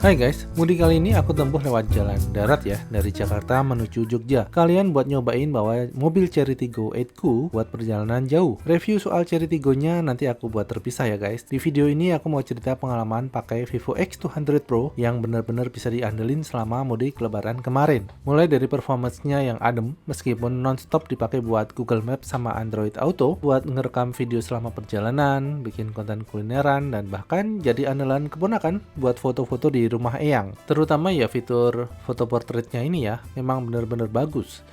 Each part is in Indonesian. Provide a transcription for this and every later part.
Hai guys, mudik kali ini aku tempuh lewat jalan darat ya, dari Jakarta menuju Jogja. Kalian buat nyobain bawa mobil Chery Tiggo 8ku buat perjalanan jauh. Review soal Chery Tiggo-nya nanti aku buat terpisah ya guys. Di video ini aku mau cerita pengalaman pakai Vivo X200 Pro yang benar-benar bisa diandelin selama mudik lebaran kemarin. Mulai dari performance-nya yang adem, meskipun non-stop dipakai buat Google Maps sama Android Auto, buat ngerekam video selama perjalanan, bikin konten kulineran, dan bahkan jadi andalan keponakan buat foto-foto di rumah eyang. Terutama ya fitur foto portraitnya ini ya, memang benar-benar bagus.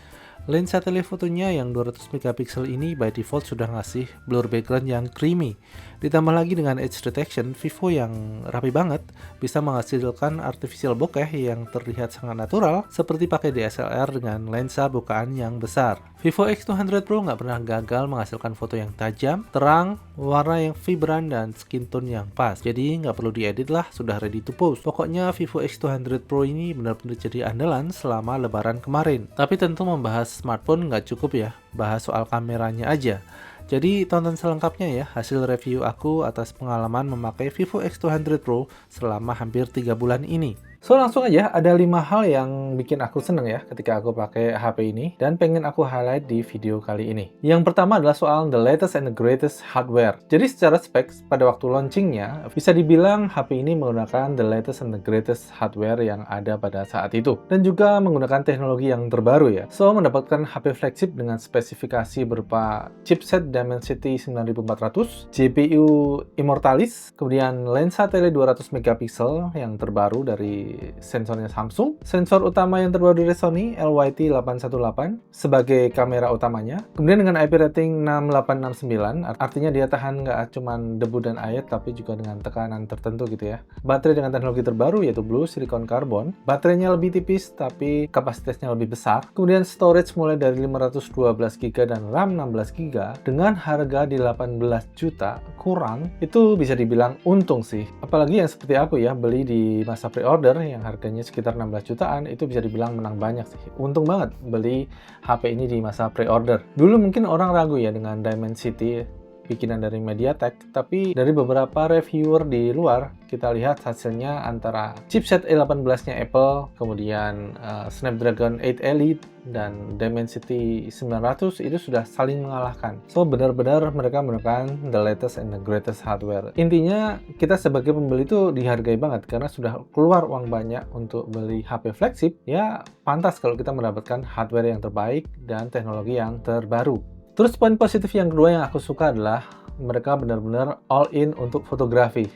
Lensa telefotonya yang 200 megapiksel ini by default sudah ngasih blur background yang creamy. Ditambah lagi dengan edge detection, Vivo yang rapi banget bisa menghasilkan artificial bokeh yang terlihat sangat natural seperti pakai DSLR dengan lensa bukaan yang besar. Vivo X200 Pro nggak pernah gagal menghasilkan foto yang tajam, terang, warna yang vibran, dan skin tone yang pas. Jadi nggak perlu diedit lah, sudah ready to post. Pokoknya Vivo X200 Pro ini benar-benar jadi andalan selama lebaran kemarin. Tapi tentu membahas smartphone nggak cukup ya, bahas soal kameranya aja. Jadi tonton selengkapnya ya hasil review aku atas pengalaman memakai Vivo X200 Pro selama hampir 3 bulan ini. So langsung aja, ada 5 hal yang bikin aku seneng ya ketika aku pakai HP ini dan pengen aku highlight di video kali ini. Yang pertama adalah soal the latest and the greatest hardware. Jadi secara specs, pada waktu launchingnya, bisa dibilang HP ini menggunakan the latest and the greatest hardware yang ada pada saat itu. Dan juga menggunakan teknologi yang terbaru ya. So mendapatkan HP flagship dengan spesifikasi berupa chipset Dimensity 9400, GPU Immortalis, kemudian lensa tele 200 megapiksel yang terbaru dari sensornya Samsung, sensor utama yang terbaru dari Sony LYT818 sebagai kamera utamanya, kemudian dengan IP rating 6869, artinya dia tahan nggak cuma debu dan air tapi juga dengan tekanan tertentu gitu ya. Baterai dengan teknologi terbaru yaitu Blue Silicon Carbon, baterainya lebih tipis tapi kapasitasnya lebih besar, kemudian storage mulai dari 512GB dan RAM 16GB dengan harga di 18 juta kurang, itu bisa dibilang untung sih. Apalagi yang seperti aku ya, beli di masa pre-order yang harganya sekitar 16 jutaan, itu bisa dibilang menang banyak sih. Untung banget beli HP ini di masa pre-order. Dulu mungkin orang ragu ya dengan Dimensity bikinan dari MediaTek, tapi dari beberapa reviewer di luar kita lihat hasilnya antara chipset A18-nya Apple, kemudian Snapdragon 8 Elite dan Dimensity 900 itu sudah saling mengalahkan. So benar-benar mereka menggunakan the latest and the greatest hardware. Intinya kita sebagai pembeli itu dihargai banget karena sudah keluar uang banyak untuk beli HP flagship, ya pantas kalau kita mendapatkan hardware yang terbaik dan teknologi yang terbaru. Terus poin positif yang kedua yang aku suka adalah mereka benar-benar all in untuk fotografi.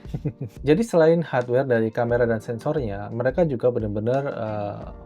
Jadi selain hardware dari kamera dan sensornya, mereka juga benar-benar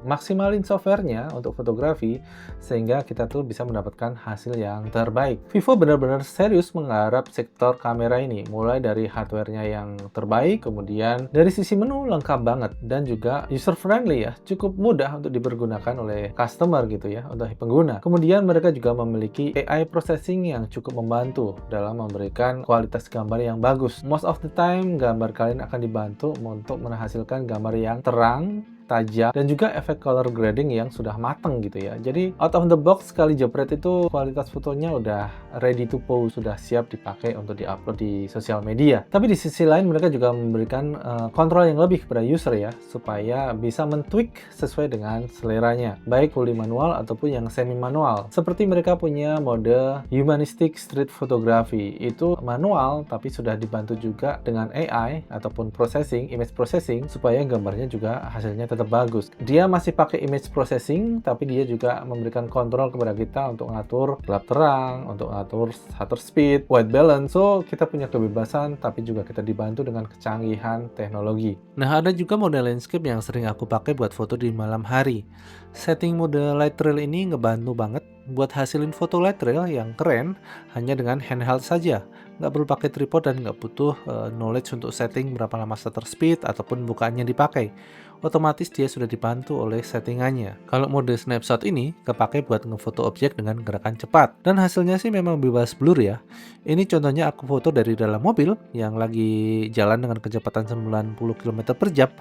maksimalin softwarenya untuk fotografi sehingga kita tuh bisa mendapatkan hasil yang terbaik. Vivo benar-benar serius menggarap sektor kamera ini, mulai dari hardwarenya yang terbaik, kemudian dari sisi menu lengkap banget dan juga user friendly ya, cukup mudah untuk dipergunakan oleh customer gitu ya, untuk pengguna. Kemudian mereka juga memiliki AI processing yang cukup membantu dalam memberikan kualitas gambar yang bagus. Most of the time, gambar kalian akan dibantu untuk menghasilkan gambar yang terang, tajam, dan juga efek color grading yang sudah matang gitu ya. Jadi out of the box sekali jepret itu kualitas fotonya udah ready to post, sudah siap dipakai untuk diupload di sosial media. Tapi di sisi lain mereka juga memberikan kontrol yang lebih kepada user ya, supaya bisa men-tweak sesuai dengan seleranya, baik fully manual ataupun yang semi manual. Seperti mereka punya mode humanistic street photography, itu manual tapi sudah dibantu juga dengan AI ataupun processing, image processing, supaya gambarnya juga hasilnya tetap bagus. Dia masih pakai image processing, tapi dia juga memberikan kontrol kepada kita untuk ngatur gelap terang, untuk ngatur shutter speed, white balance. So, kita punya kebebasan, tapi juga kita dibantu dengan kecanggihan teknologi. Nah, ada juga mode landscape yang sering aku pakai buat foto di malam hari. Setting mode light trail ini ngebantu banget buat hasilin foto light trail yang keren hanya dengan handheld saja. Nggak perlu pakai tripod dan nggak butuh knowledge untuk setting berapa lama shutter speed ataupun bukaannya dipakai. Otomatis dia sudah dibantu oleh settingannya. Kalau mode snapshot ini kepake buat ngefoto objek dengan gerakan cepat. Dan hasilnya sih memang bebas blur ya. Ini contohnya aku foto dari dalam mobil yang lagi jalan dengan kecepatan 90 km per jam,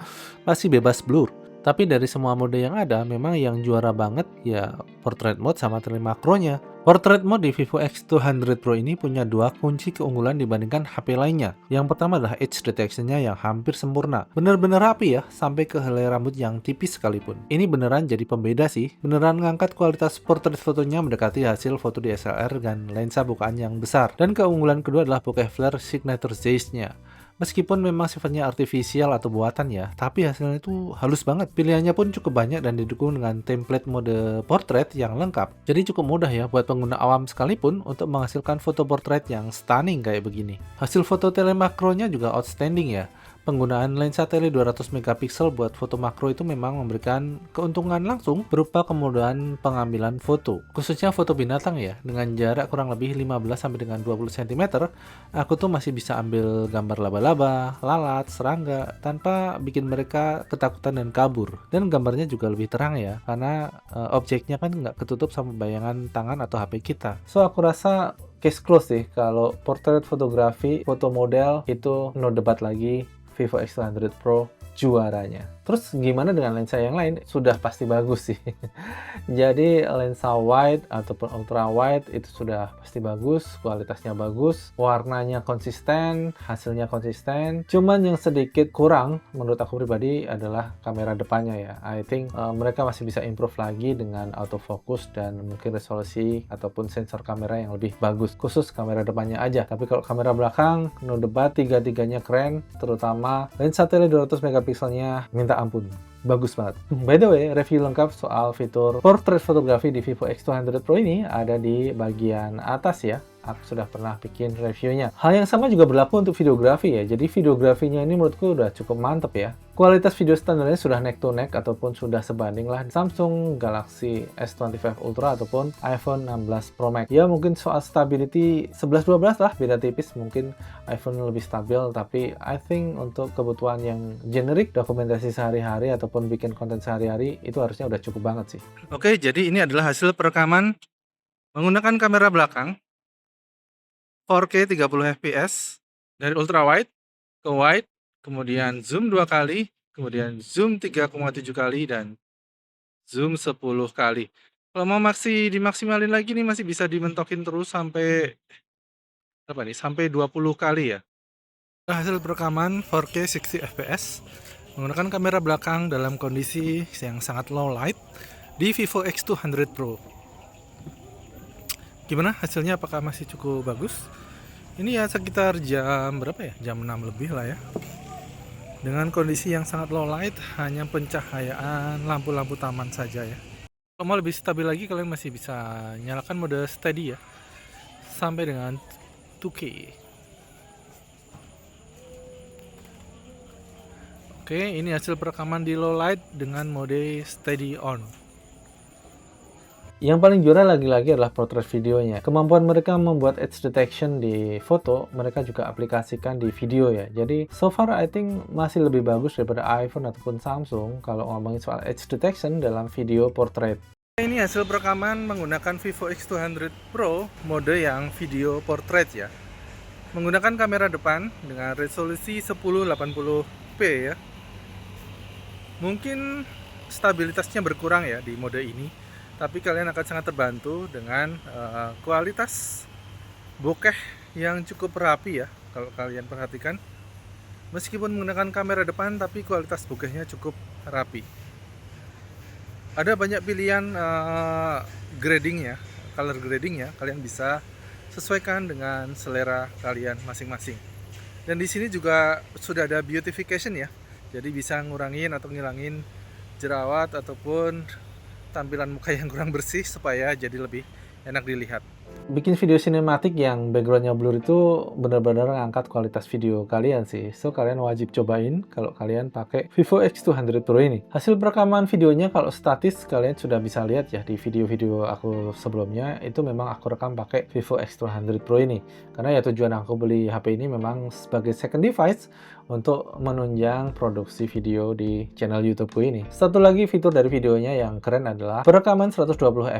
masih bebas blur. Tapi dari semua mode yang ada, memang yang juara banget ya portrait mode sama telemakronya. Portrait mode di Vivo X200 Pro ini punya dua kunci keunggulan dibandingkan HP lainnya. Yang pertama adalah edge detection-nya yang hampir sempurna. Bener-bener rapi ya, sampai ke helai rambut yang tipis sekalipun. Ini beneran jadi pembeda sih. Beneran ngangkat kualitas portrait fotonya mendekati hasil foto DSLR dan lensa bukaan yang besar. Dan keunggulan kedua adalah bokeh flare signature Zeiss-nya. Meskipun memang sifatnya artifisial atau buatan ya, tapi hasilnya itu halus banget. Pilihannya pun cukup banyak dan didukung dengan template mode portrait yang lengkap. Jadi cukup mudah ya buat pengguna awam sekalipun untuk menghasilkan foto portrait yang stunning kayak begini. Hasil foto telemakronya juga outstanding ya. Penggunaan lensa tele 200 megapiksel buat foto makro itu memang memberikan keuntungan langsung berupa kemudahan pengambilan foto. Khususnya foto binatang ya, dengan jarak kurang lebih 15 sampai dengan 20 cm, aku tuh masih bisa ambil gambar laba-laba, lalat, serangga tanpa bikin mereka ketakutan dan kabur. Dan gambarnya juga lebih terang ya, karena objeknya kan nggak ketutup sama bayangan tangan atau HP kita. So aku rasa case close sih kalau portrait fotografi, foto model itu no debat lagi. Vivo X200 Pro juaranya. Terus gimana dengan lensa yang lain? Sudah pasti bagus sih. Jadi lensa wide ataupun ultra wide itu sudah pasti bagus, kualitasnya bagus, warnanya konsisten, hasilnya konsisten. Cuman yang sedikit kurang menurut aku pribadi adalah kamera depannya ya. I think mereka masih bisa improve lagi dengan autofocus dan mungkin resolusi ataupun sensor kamera yang lebih bagus. Khusus kamera depannya aja. Tapi kalau kamera belakang, no debat, tiga-tiganya keren, terutama lensa tele 200 megapikselnya minta ampun, bagus banget. By the way, review lengkap soal fitur portrait fotografi di Vivo X200 Pro ini ada di bagian atas ya. Aku sudah pernah bikin reviewnya. Hal yang sama juga berlaku untuk videografi ya. Jadi videografinya ini menurutku udah cukup mantep ya. Kualitas video standarnya sudah neck to neck ataupun sudah sebanding lah Samsung Galaxy S25 Ultra ataupun iPhone 16 Pro Max. Ya mungkin soal stability 11-12 lah, beda tipis. Mungkin iPhone lebih stabil, tapi I think untuk kebutuhan yang generik, dokumentasi sehari-hari ataupun bikin konten sehari-hari, itu harusnya udah cukup banget sih. Oke, jadi ini adalah hasil perekaman menggunakan kamera belakang 4K 30 fps dari ultra wide ke wide, kemudian zoom 2 kali, kemudian zoom 3,7 kali dan zoom 10 kali. Kalau mau dimaksimalin lagi nih masih bisa dimentokin terus sampai berapa nih? Sampai 20 kali ya. Hasil perekaman 4K 60 fps menggunakan kamera belakang dalam kondisi yang sangat low light di Vivo X200 Pro. Gimana hasilnya, apakah masih cukup bagus? Ini ya sekitar jam berapa ya? Jam 6 lebih lah ya. Dengan kondisi yang sangat low light, hanya pencahayaan lampu-lampu taman saja ya. Kalau mau lebih stabil lagi, kalian masih bisa nyalakan mode steady ya. Sampai dengan 2K. Oke, ini hasil perekaman di low light dengan mode steady on. Yang paling juara lagi-lagi adalah portrait videonya. Kemampuan mereka membuat edge detection di foto, mereka juga aplikasikan di video ya. Jadi so far I think masih lebih bagus daripada iPhone ataupun Samsung kalau ngomongin soal edge detection dalam video portrait. Ini hasil perekaman menggunakan Vivo X200 Pro mode yang video portrait ya. Menggunakan kamera depan dengan resolusi 1080p ya. Mungkin stabilitasnya berkurang ya di mode ini. Tapi kalian akan sangat terbantu dengan kualitas bokeh yang cukup rapi ya. Kalau kalian perhatikan, meskipun menggunakan kamera depan, tapi kualitas bokehnya cukup rapi. Ada banyak pilihan grading ya, color grading ya. Kalian bisa sesuaikan dengan selera kalian masing-masing. Dan di sini juga sudah ada beautification ya. Jadi bisa ngurangin atau ngilangin jerawat ataupun tampilan muka yang kurang bersih supaya jadi lebih enak dilihat. Bikin video sinematik yang backgroundnya blur itu benar-benar ngangkat kualitas video kalian sih. So kalian wajib cobain kalau kalian pakai Vivo X200 Pro ini. Hasil perekaman videonya kalau statis kalian sudah bisa lihat ya di video-video aku sebelumnya, itu memang aku rekam pakai Vivo X200 Pro ini. Karena ya tujuan aku beli HP ini memang sebagai second device untuk menunjang produksi video di channel YouTubeku ini. Satu lagi fitur dari videonya yang keren adalah perekaman 120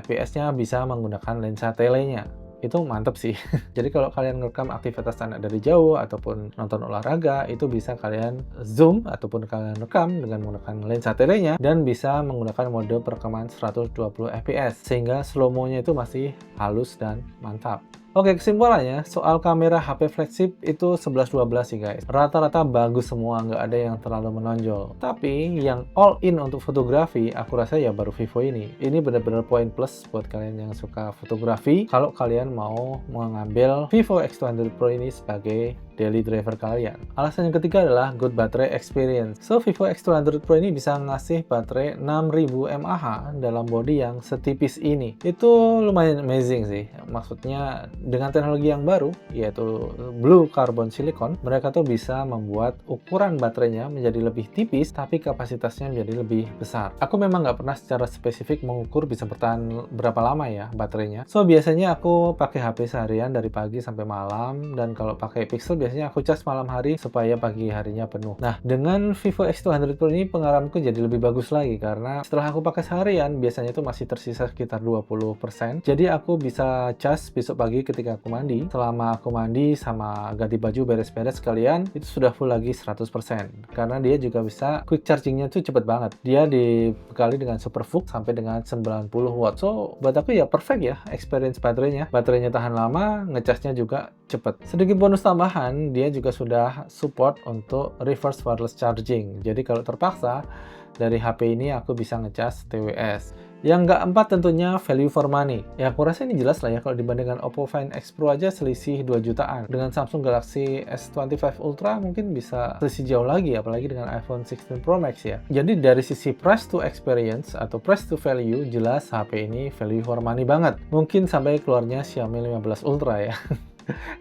fps-nya bisa menggunakan lensa telenya. itu mantep sih. Jadi kalau kalian ngerekam aktivitas anak dari jauh ataupun nonton olahraga, itu bisa kalian zoom ataupun kalian rekam dengan menggunakan lensa telenya dan bisa menggunakan mode perekaman 120 fps sehingga slow-mo-nya itu masih halus dan mantap. Oke, kesimpulannya, soal kamera HP flagship itu 11-12 sih guys. Rata-rata bagus semua, nggak ada yang terlalu menonjol. Tapi yang all in untuk fotografi, aku rasa ya baru Vivo ini. Ini benar-benar poin plus buat kalian yang suka fotografi, kalau kalian mau mengambil Vivo X200 Pro ini sebagai daily driver kalian. Alasan yang ketiga adalah good battery experience. So, Vivo X200 Pro ini bisa ngasih baterai 6000 mAh dalam body yang setipis ini. Itu lumayan amazing sih. Maksudnya, dengan teknologi yang baru, yaitu Blue Carbon Silicon, mereka tuh bisa membuat ukuran baterainya menjadi lebih tipis, tapi kapasitasnya menjadi lebih besar. Aku memang nggak pernah secara spesifik mengukur bisa bertahan berapa lama ya baterainya. So, biasanya aku pakai HP seharian dari pagi sampai malam, dan kalau pakai Pixel biasanya aku cas malam hari supaya pagi harinya penuh. Nah, dengan Vivo X200 Pro ini pengalamanku jadi lebih bagus lagi, karena setelah aku pakai seharian, biasanya itu masih tersisa sekitar 20%. Jadi aku bisa cas besok pagi ketika aku mandi. Selama aku mandi sama ganti baju beres-beres sekalian, itu sudah full lagi 100%. Karena dia juga bisa quick chargingnya tuh cepet banget. Dia dibekali dengan SuperVOOC sampai dengan 90 watt. So, buat aku ya perfect ya experience baterainya. Baterainya tahan lama, ngecasnya juga cepet. Sedikit bonus tambahan, dia juga sudah support untuk reverse wireless charging. Jadi kalau terpaksa, dari HP ini aku bisa ngecas TWS. Yang keempat tentunya value for money. Ya aku rasa ini jelas lah ya, kalau dibandingkan Oppo Find X Pro aja selisih 2 jutaan. Dengan Samsung Galaxy S25 Ultra mungkin bisa selisih jauh lagi, apalagi dengan iPhone 16 Pro Max ya. Jadi dari sisi price to experience atau price to value, jelas HP ini value for money banget. Mungkin sampai keluarnya Xiaomi 15 Ultra ya.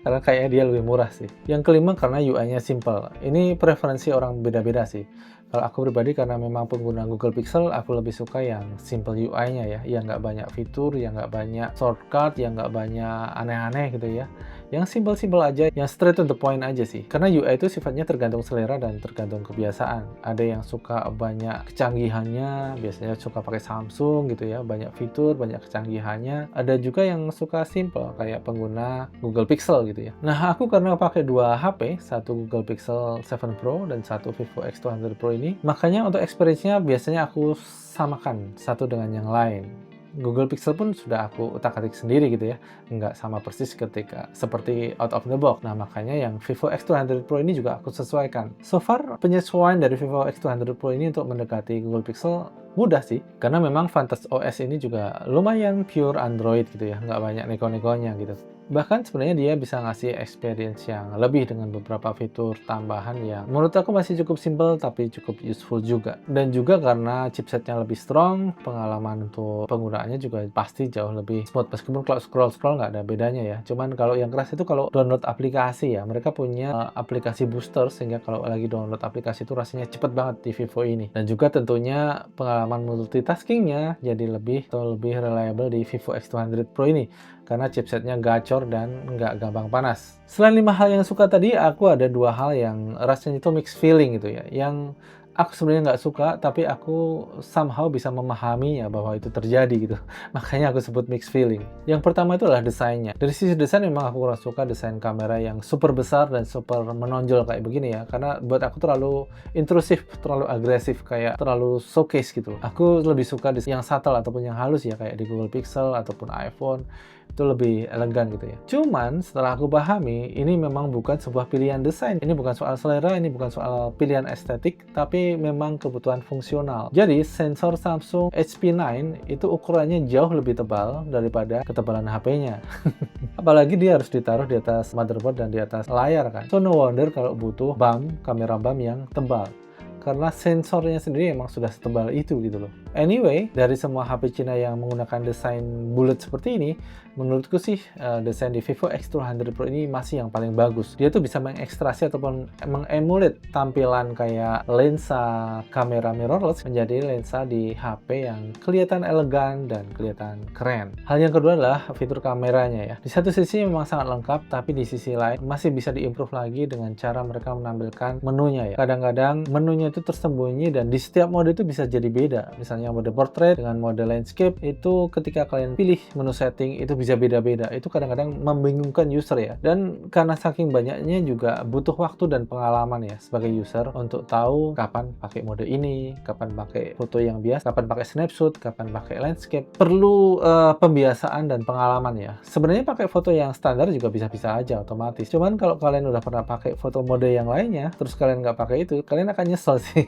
Karena kayaknya dia lebih murah sih. Yang kelima karena UI-nya simple. Ini preferensi orang beda-beda sih. Kalau aku pribadi karena memang pengguna Google Pixel, aku lebih suka yang simple UI-nya ya, yang nggak banyak fitur, yang nggak banyak shortcut, yang nggak banyak aneh-aneh gitu ya. Yang simple-simple aja, yang straight to the point aja sih. Karena UI itu sifatnya tergantung selera dan tergantung kebiasaan. Ada yang suka banyak kecanggihannya, biasanya suka pakai Samsung gitu ya, banyak fitur, banyak kecanggihannya. Ada juga yang suka simple, kayak pengguna Google Pixel gitu ya. Nah, aku karena pakai dua HP, satu Google Pixel 7 Pro dan satu Vivo X200 Pro ini, makanya untuk experience-nya biasanya aku samakan satu dengan yang lain. Google Pixel pun sudah aku utak-atik sendiri gitu ya, nggak sama persis ketika seperti out of the box. Nah, makanya yang Vivo X200 Pro ini juga aku sesuaikan. So far, penyesuaian dari Vivo X200 Pro ini untuk mendekati Google Pixel mudah sih, karena memang Vantage OS ini juga lumayan pure Android gitu ya, nggak banyak neko-nekonya gitu. Bahkan sebenarnya dia bisa ngasih experience yang lebih dengan beberapa fitur tambahan yang menurut aku masih cukup simple tapi cukup useful juga. Dan juga karena chipsetnya lebih strong, pengalaman untuk penggunaannya juga pasti jauh lebih smooth. Meskipun kalau scroll-scroll nggak ada bedanya ya. Cuman kalau yang keras itu kalau download aplikasi ya. Mereka punya aplikasi booster sehingga kalau lagi download aplikasi itu rasanya cepet banget di Vivo ini. Dan juga tentunya pengalaman multitaskingnya jadi lebih reliable di Vivo X200 Pro ini. Karena chipsetnya gacor dan nggak gampang panas. Selain 5 hal yang suka tadi, aku ada 2 hal yang rasanya itu mixed feeling gitu ya. Yang aku sebenarnya nggak suka, tapi aku somehow bisa memahaminya bahwa itu terjadi gitu. Makanya aku sebut mixed feeling. Yang pertama itu adalah desainnya. Dari sisi desain memang aku kurang suka desain kamera yang super besar dan super menonjol kayak begini ya. Karena buat aku terlalu intrusif, terlalu agresif, kayak terlalu showcase gitu. Aku lebih suka desain yang subtle ataupun yang halus ya, kayak di Google Pixel ataupun iPhone. Itu lebih elegan gitu ya. Cuman setelah aku pahami, ini memang bukan sebuah pilihan desain. Ini bukan soal selera, ini bukan soal pilihan estetik, tapi memang kebutuhan fungsional. Jadi sensor Samsung HP9 itu ukurannya jauh lebih tebal daripada ketebalan HP-nya. Apalagi dia harus ditaruh di atas motherboard dan di atas layar kan. So no wonder kalau butuh kamera BAM yang tebal. Karena sensornya sendiri emang sudah setebal itu gitu loh. Anyway, dari semua HP Cina yang menggunakan desain bulat seperti ini, menurutku sih desain di Vivo X200 Pro ini masih yang paling bagus. Dia tuh bisa mengekstrasi ataupun mengemulate tampilan kayak lensa kamera mirrorless menjadi lensa di HP yang kelihatan elegan dan kelihatan keren. Hal yang kedua adalah fitur kameranya ya. Di satu sisi memang sangat lengkap, tapi di sisi lain masih bisa diimprove lagi dengan cara mereka menampilkan menunya ya. Kadang-kadang menunya itu itu tersembunyi dan di setiap mode itu bisa jadi beda. Misalnya mode portrait dengan mode landscape itu ketika kalian pilih menu setting itu bisa beda-beda. Itu kadang-kadang membingungkan user ya. Dan karena saking banyaknya juga butuh waktu dan pengalaman ya sebagai user untuk tahu kapan pakai mode ini, kapan pakai foto yang biasa, kapan pakai snapshot, kapan pakai landscape. Perlu pembiasaan dan pengalaman ya. Sebenarnya pakai foto yang standar juga bisa-bisa aja otomatis. Cuman kalau kalian udah pernah pakai foto mode yang lainnya, terus kalian nggak pakai itu, kalian akan nyesel sih.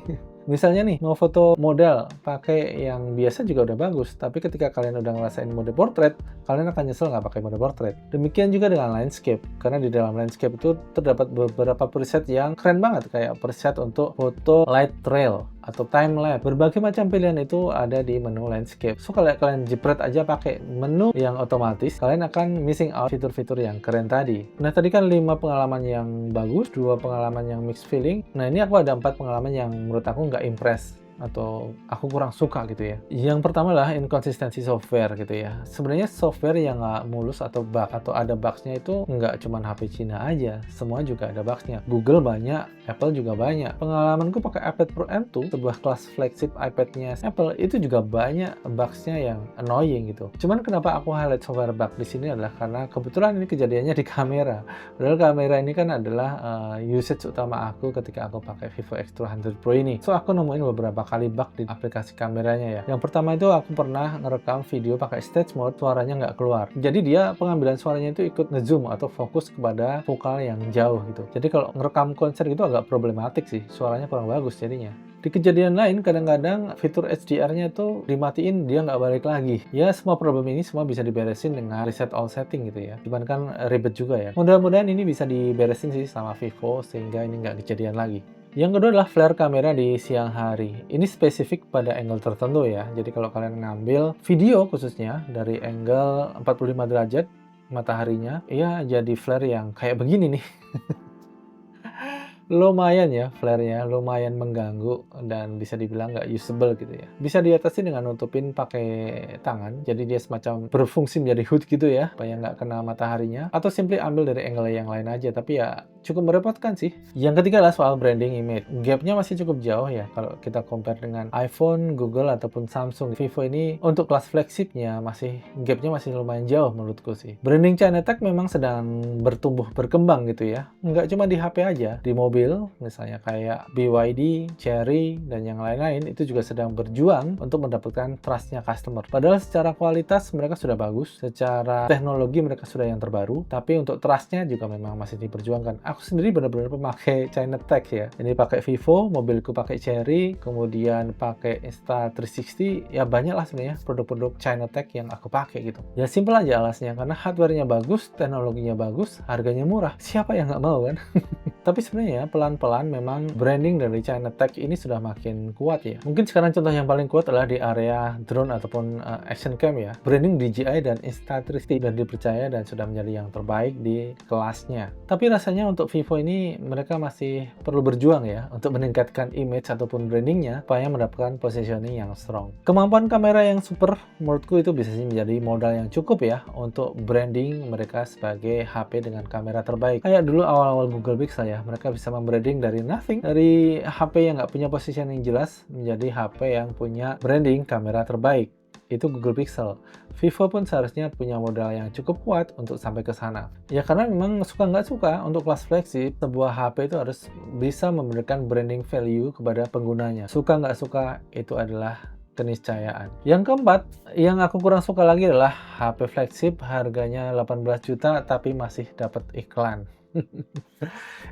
Misalnya nih, mau foto model, pakai yang biasa juga udah bagus. Tapi ketika kalian udah ngerasain mode portrait, kalian akan nyesel nggak pakai mode portrait. Demikian juga dengan landscape. Karena di dalam landscape itu terdapat beberapa preset yang keren banget. Kayak preset untuk foto light trail atau time lapse. Berbagai macam pilihan itu ada di menu landscape. So kalau kalian jepret aja pakai menu yang otomatis, kalian akan missing out fitur-fitur yang keren tadi. Nah tadi kan 5 pengalaman yang bagus, 2 pengalaman yang mixed feeling. Nah ini aku ada 4 pengalaman yang menurut aku nggak impress atau aku kurang suka gitu ya. Yang pertama lah inkonsistensi software gitu ya. Sebenarnya software yang nggak mulus atau bug atau ada bugsnya itu nggak cuma HP Cina aja, semua juga ada bugsnya. Google banyak, Apple juga banyak. Pengalamanku pakai iPad Pro M2, sebuah kelas flagship iPad-nya Apple, itu juga banyak bugsnya yang annoying gitu. Cuman kenapa aku highlight software bug di sini adalah karena kebetulan ini kejadiannya di kamera. Padahal kamera ini kan adalah usage utama aku ketika aku pakai Vivo X200 Pro ini. So aku nemuin beberapa kali bug di aplikasi kameranya ya. Yang pertama itu aku pernah ngerekam video pakai stage mode, suaranya nggak keluar. Jadi dia pengambilan suaranya itu ikut ngezoom atau fokus kepada vokal yang jauh gitu. Jadi kalau ngerekam konser itu agak problematik sih, suaranya kurang bagus jadinya. Di kejadian lain, kadang-kadang fitur HDR-nya itu dimatiin, dia nggak balik lagi. Ya, semua problem ini semua bisa diberesin dengan reset all setting gitu ya. Cuman kan ribet juga ya. Mudah-mudahan ini bisa diberesin sih sama Vivo, sehingga ini nggak kejadian lagi. Yang kedua adalah flare kamera di siang hari. Ini spesifik pada angle tertentu ya. Jadi kalau kalian ngambil video khususnya dari angle 45 derajat mataharinya, ya jadi flare yang kayak begini nih. Lumayan ya flare-nya, lumayan mengganggu dan bisa dibilang nggak usable gitu ya. Bisa diatasi dengan nutupin pakai tangan, jadi dia semacam berfungsi menjadi hood gitu ya, supaya nggak kena mataharinya. Atau simply ambil dari angle yang lain aja, tapi ya cukup merepotkan sih. Yang ketiga adalah soal branding image. Gapnya masih cukup jauh ya, kalau kita compare dengan iPhone, Google, ataupun Samsung. Vivo ini untuk kelas flagshipnya gapnya masih lumayan jauh menurutku sih. Branding Chinatech memang sedang bertumbuh berkembang gitu ya. Nggak cuma di HP aja, di mobil misalnya kayak BYD, Chery, dan yang lain-lain itu juga sedang berjuang untuk mendapatkan trust-nya customer. Padahal secara kualitas mereka sudah bagus, secara teknologi mereka sudah yang terbaru, tapi untuk trust-nya juga memang masih diperjuangkan. Aku sendiri benar-benar pemakai Chinatech ya. Ini pakai Vivo, mobilku pakai Chery, kemudian pakai Insta360, ya banyak lah sebenarnya produk-produk Chinatech yang aku pakai gitu. Ya simple aja alasnya, karena hardware-nya bagus, teknologinya bagus, harganya murah. Siapa yang nggak mau kan? Tapi sebenarnya pelan-pelan memang branding dari Chinatech ini sudah makin kuat ya. Mungkin sekarang contoh yang paling kuat adalah di area drone ataupun action cam ya. Branding DJI dan Insta360 sudah dipercaya dan sudah menjadi yang terbaik di kelasnya. Tapi rasanya untuk Vivo ini mereka masih perlu berjuang ya untuk meningkatkan image ataupun brandingnya supaya mendapatkan positioning yang strong. Kemampuan kamera yang super menurutku itu bisa menjadi modal yang cukup ya untuk branding mereka sebagai HP dengan kamera terbaik. Kayak dulu awal-awal Google Pixel ya, mereka bisa membranding dari nothing, dari HP yang nggak punya positioning jelas menjadi HP yang punya branding kamera terbaik. Itu Google Pixel. Vivo pun seharusnya punya modal yang cukup kuat untuk sampai ke sana. Ya karena memang suka nggak suka untuk kelas flagship, sebuah HP itu harus bisa memberikan branding value kepada penggunanya. Suka nggak suka itu adalah keniscayaan. Yang keempat, yang aku kurang suka lagi adalah HP flagship harganya 18 juta tapi masih dapat iklan.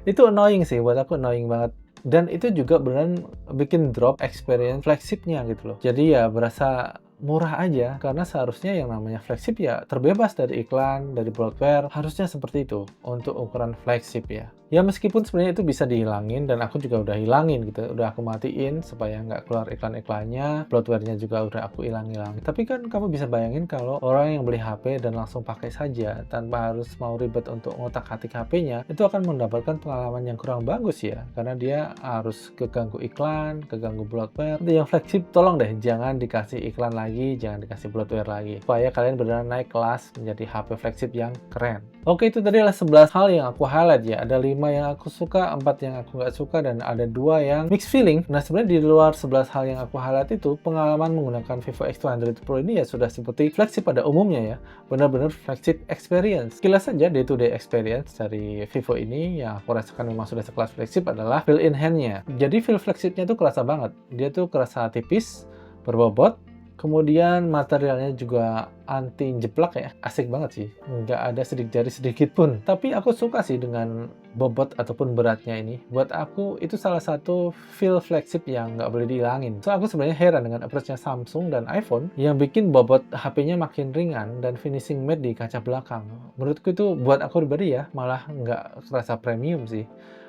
Itu annoying sih, buat aku annoying banget. Dan itu juga beneran bikin drop experience flagshipnya gitu loh. Jadi ya berasa murah aja, karena seharusnya yang namanya flagship ya terbebas dari iklan, dari bloatware, harusnya seperti itu untuk ukuran flagship ya. Ya meskipun sebenarnya itu bisa dihilangin dan aku juga udah hilangin gitu, udah aku matiin supaya nggak keluar iklan-iklannya, bloatware-nya juga udah aku hilang-hilang. Tapi kan kamu bisa bayangin kalau orang yang beli HP dan langsung pakai saja tanpa harus mau ribet untuk ngotak-atik HP-nya, itu akan mendapatkan pengalaman yang kurang bagus ya, karena dia harus keganggu iklan, keganggu bloatware. Untuk yang flagship tolong deh jangan dikasih iklan lagi, jangan dikasih bloatware lagi, supaya kalian benar-benar naik kelas menjadi HP flagship yang keren. Oke, itu tadi adalah 11 hal yang aku highlight ya. Ada 5 5 yang aku suka, 4 yang aku nggak suka, dan ada 2 yang mixed feeling. Nah, sebenarnya di luar 11 hal yang aku highlight itu, pengalaman menggunakan Vivo X200 Pro ini ya sudah seperti flagship pada umumnya ya. Benar-benar flagship experience. Sekilas saja day-to-day experience dari Vivo ini yang aku rasakan memang sudah sekelas flagship adalah feel in hand-nya. Jadi feel flagshipnya tuh kerasa banget. Dia tuh kerasa tipis, berbobot, kemudian materialnya juga anti jeplak ya, asik banget sih, nggak ada sidik jari sedikit pun. Tapi aku suka sih dengan bobot ataupun beratnya ini. Buat aku itu salah satu feel flagship yang nggak boleh dihilangin. So aku sebenarnya heran dengan approach-nya Samsung dan iPhone yang bikin bobot HP-nya makin ringan dan finishing matte di kaca belakang. Menurutku itu buat aku pribadi ya, malah nggak terasa premium sih.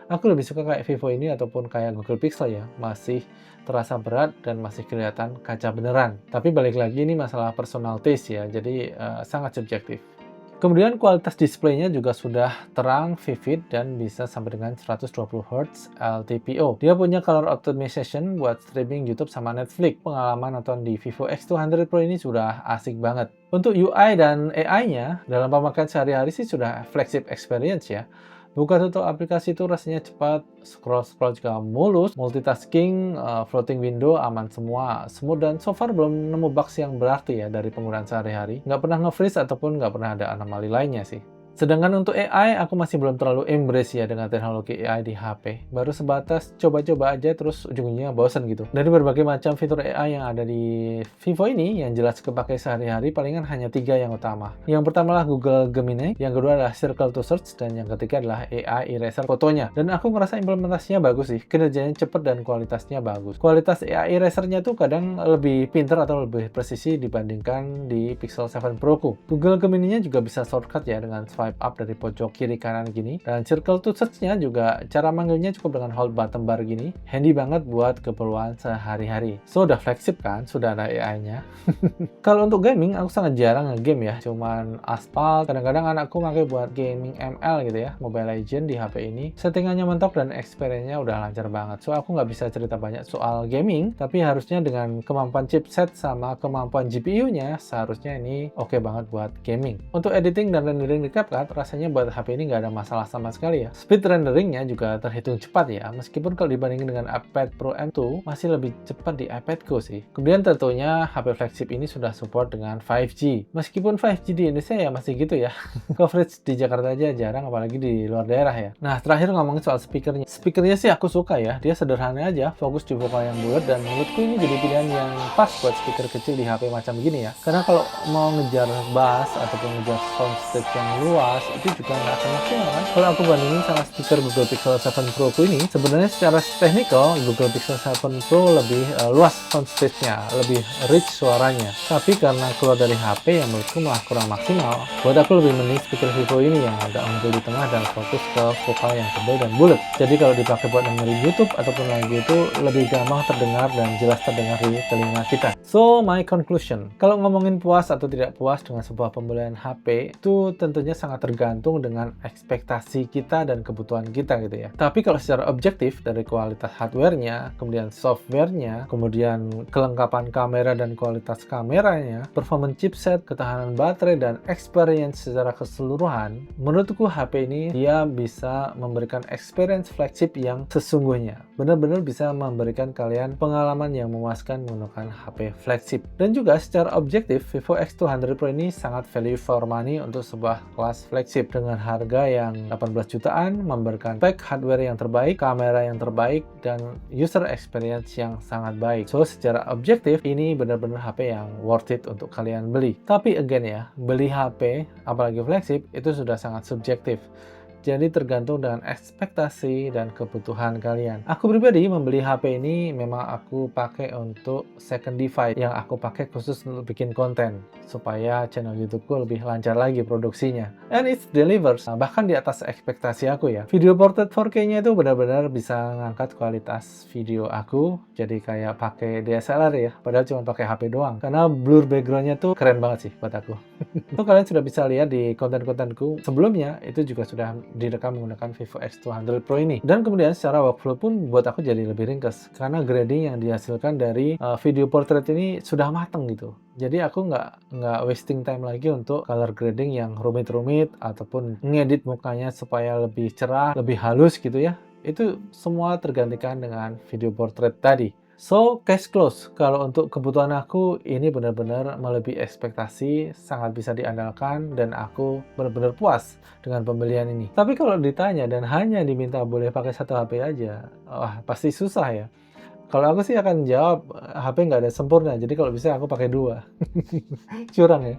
Aku lebih suka kayak Vivo ini ataupun kayak Google Pixel ya, masih terasa berat dan masih kelihatan kaca beneran. Tapi balik lagi ini masalah personal taste ya, jadi sangat subjektif. Kemudian kualitas displaynya juga sudah terang, vivid, dan bisa sampai dengan 120 Hz LTPO. Dia punya color optimization buat streaming YouTube sama Netflix. Pengalaman nonton di Vivo X200 Pro ini sudah asik banget. Untuk UI dan AI-nya, dalam pemakaian sehari-hari sih sudah flagship experience ya. Buka tutup aplikasi itu rasanya cepat, scroll juga mulus, multitasking, floating window aman semua, smooth, dan so far belum nemu bugs yang berarti ya dari penggunaan sehari-hari. Nggak pernah nge-freeze ataupun nggak pernah ada anomali lainnya sih. Sedangkan untuk AI, aku masih belum terlalu embrace ya dengan teknologi AI di HP. Baru sebatas coba-coba aja terus ujung-ujungnya bosan gitu. Dari berbagai macam fitur AI yang ada di Vivo ini, yang jelas kepakai sehari-hari palingan hanya 3 yang utama. Yang pertama adalah Google Gemini, yang kedua adalah Circle to Search, dan yang ketiga adalah AI Eraser fotonya. Dan aku ngerasa implementasinya bagus sih, kinerjanya cepet dan kualitasnya bagus. Kualitas AI Erasernya tuh kadang lebih pinter atau lebih presisi dibandingkan di Pixel 7 Pro ku. Google Gemini-nya juga bisa shortcut ya dengan swipe up dari pojok kiri kanan gini, dan circle to search-nya juga cara manggilnya cukup dengan hold button bar gini, handy banget buat keperluan sehari-hari. So udah flagship kan, sudah ada AI-nya. Kalau untuk gaming aku sangat jarang nge-game ya, cuman Asphalt, kadang-kadang anakku pakai buat gaming ML gitu ya, Mobile Legends di HP ini. Settingannya mentok dan experience-nya udah lancar banget. So aku nggak bisa cerita banyak soal gaming, tapi harusnya dengan kemampuan chipset sama kemampuan GPU-nya seharusnya ini oke banget buat gaming. Untuk editing dan rendering di CapCut rasanya buat HP ini nggak ada masalah sama sekali ya. Speed renderingnya juga terhitung cepat ya, meskipun kalau dibandingin dengan iPad Pro M2 masih lebih cepat di iPadku sih. Kemudian tentunya HP flagship ini sudah support dengan 5G. Meskipun 5G di Indonesia ya masih gitu ya. Coverage di Jakarta aja jarang, apalagi di luar daerah ya. Nah, terakhir ngomongin soal speakernya. Speakernya sih aku suka ya, dia sederhana aja, fokus di vokal yang bulat, dan menurutku ini jadi pilihan yang pas buat speaker kecil di HP macam gini ya. Karena kalau mau ngejar bass ataupun ngejar soundstage yang luas, itu juga nggak akan maksimal kan. Kalau aku bandingin sama speaker Google Pixel 7 Pro ku ini, sebenarnya secara technical Google Pixel 7 Pro lebih luas soundstage-nya, lebih rich suaranya. Tapi karena keluar dari HP yang menurutku malah kurang maksimal, buat aku lebih mending speaker Vivo ini yang agak muncul di tengah dan fokus ke vokal yang tebal dan bulat. Jadi kalau dipakai buat dengerin YouTube ataupun lagu itu lebih gampang terdengar dan jelas terdengar di telinga kita. So my conclusion, kalau ngomongin puas atau tidak puas dengan sebuah pembelian HP itu tentunya sangat tergantung dengan ekspektasi kita dan kebutuhan kita gitu ya. Tapi kalau secara objektif dari kualitas hardware-nya, kemudian software-nya, kemudian kelengkapan kamera dan kualitas kameranya, performance chipset, ketahanan baterai, dan experience secara keseluruhan, menurutku HP ini dia bisa memberikan experience flagship yang sesungguhnya. Benar-benar bisa memberikan kalian pengalaman yang memuaskan menggunakan HP flagship. Dan juga secara objektif, Vivo X200 Pro ini sangat value for money untuk sebuah kelas flagship dengan harga yang 18 jutaan, memberikan spek hardware yang terbaik, kamera yang terbaik, dan user experience yang sangat baik. So, secara objektif, ini benar-benar HP yang worth it untuk kalian beli. Tapi again ya, beli HP, apalagi flagship, itu sudah sangat subjektif. Jadi tergantung dengan ekspektasi dan kebutuhan kalian. Aku pribadi membeli HP ini memang aku pakai untuk second device yang aku pakai khusus untuk bikin konten supaya channel YouTubeku lebih lancar lagi produksinya. And it delivers, bahkan di atas ekspektasi aku ya. Video portrait 4K-nya itu benar-benar bisa ngangkat kualitas video aku jadi kayak pakai DSLR ya, padahal cuma pakai HP doang. Karena blur background-nya tuh keren banget sih buat aku. Tuh kalian sudah bisa lihat di konten-kontenku sebelumnya, itu juga sudah direkam menggunakan Vivo X200 Pro ini. Dan kemudian secara workflow pun buat aku jadi lebih ringkas, karena grading yang dihasilkan dari video portrait ini sudah matang gitu. Jadi aku nggak wasting time lagi untuk color grading yang rumit-rumit ataupun ngedit mukanya supaya lebih cerah, lebih halus gitu ya. Itu semua tergantikan dengan video portrait tadi. So, case close. Kalau untuk kebutuhan aku, ini benar-benar melebihi ekspektasi, sangat bisa diandalkan, dan aku benar-benar puas dengan pembelian ini. Tapi kalau ditanya dan hanya diminta boleh pakai satu HP aja, wah pasti susah ya. Kalau aku sih akan jawab, HP nggak ada sempurna, jadi kalau bisa aku pakai dua. Curang ya.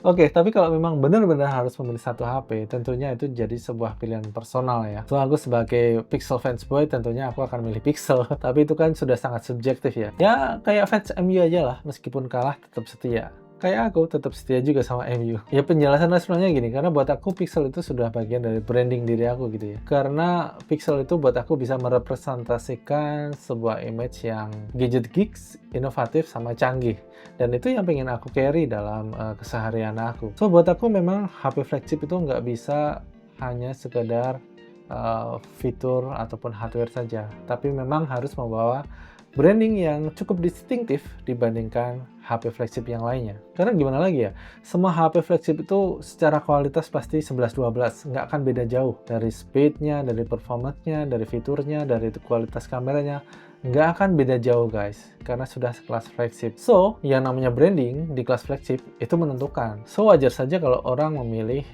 Oke, tapi kalau memang benar-benar harus memilih satu HP, tentunya itu jadi sebuah pilihan personal ya. So, aku sebagai Pixel fansboy tentunya aku akan milih Pixel, tapi itu kan sudah sangat subjektif ya. Ya, kayak fans MU aja lah, meskipun kalah tetap setia. Kayak aku tetap setia juga sama MU. Ya penjelasan sebenarnya gini, karena buat aku Pixel itu sudah bagian dari branding diri aku gitu ya. Karena Pixel itu buat aku bisa merepresentasikan sebuah image yang gadget geeks, inovatif, sama canggih. Dan itu yang pengen aku carry dalam keseharian aku. So buat aku memang HP flagship itu nggak bisa hanya sekedar fitur ataupun hardware saja. Tapi memang harus membawa branding yang cukup distintif dibandingkan HP flagship yang lainnya. Karena gimana lagi ya, semua HP flagship itu secara kualitas pasti 11-12, nggak akan beda jauh. Dari speednya, dari performance-nya, dari fiturnya, dari kualitas kameranya, nggak akan beda jauh guys, karena sudah sekelas flagship. So, yang namanya branding di kelas flagship itu menentukan. So, wajar saja kalau orang memilih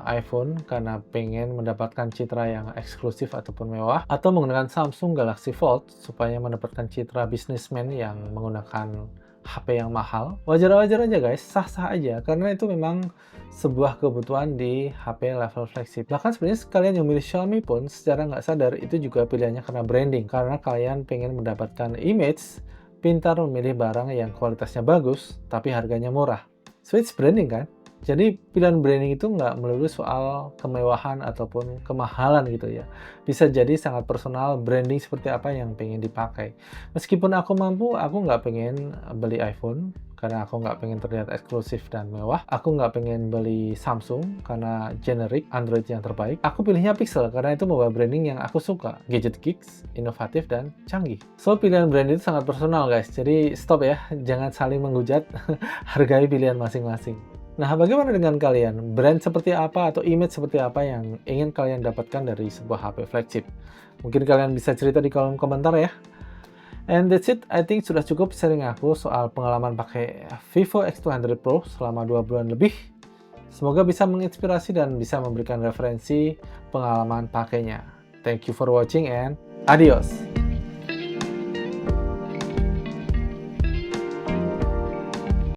iPhone karena pengen mendapatkan citra yang eksklusif ataupun mewah, atau menggunakan Samsung Galaxy Fold supaya mendapatkan citra bisnismen yang menggunakan HP yang mahal. Wajar-wajar aja guys, sah-sah aja, karena itu memang sebuah kebutuhan di HP level flagship. Bahkan sebenarnya kalian yang milih Xiaomi pun secara nggak sadar itu juga pilihannya karena branding, karena kalian pengen mendapatkan image, pintar memilih barang yang kualitasnya bagus tapi harganya murah. So it's branding kan? Jadi pilihan branding itu nggak melulu soal kemewahan ataupun kemahalan gitu ya. Bisa jadi sangat personal branding seperti apa yang pengen dipakai. Meskipun aku mampu, aku nggak pengen beli iPhone karena aku nggak pengen terlihat eksklusif dan mewah. Aku nggak pengen beli Samsung karena generic Android yang terbaik. Aku pilihnya Pixel karena itu membawa branding yang aku suka. Gadget geeks, inovatif, dan canggih. So pilihan brand itu sangat personal guys. Jadi stop ya, jangan saling menghujat. Hargai pilihan masing-masing. Nah, bagaimana dengan kalian? Brand seperti apa atau image seperti apa yang ingin kalian dapatkan dari sebuah HP flagship? Mungkin kalian bisa cerita di kolom komentar ya. And that's it, I think sudah cukup sharing aku soal pengalaman pakai Vivo X200 Pro selama 2 bulan lebih. Semoga bisa menginspirasi dan bisa memberikan referensi pengalaman pakainya. Thank you for watching and adios!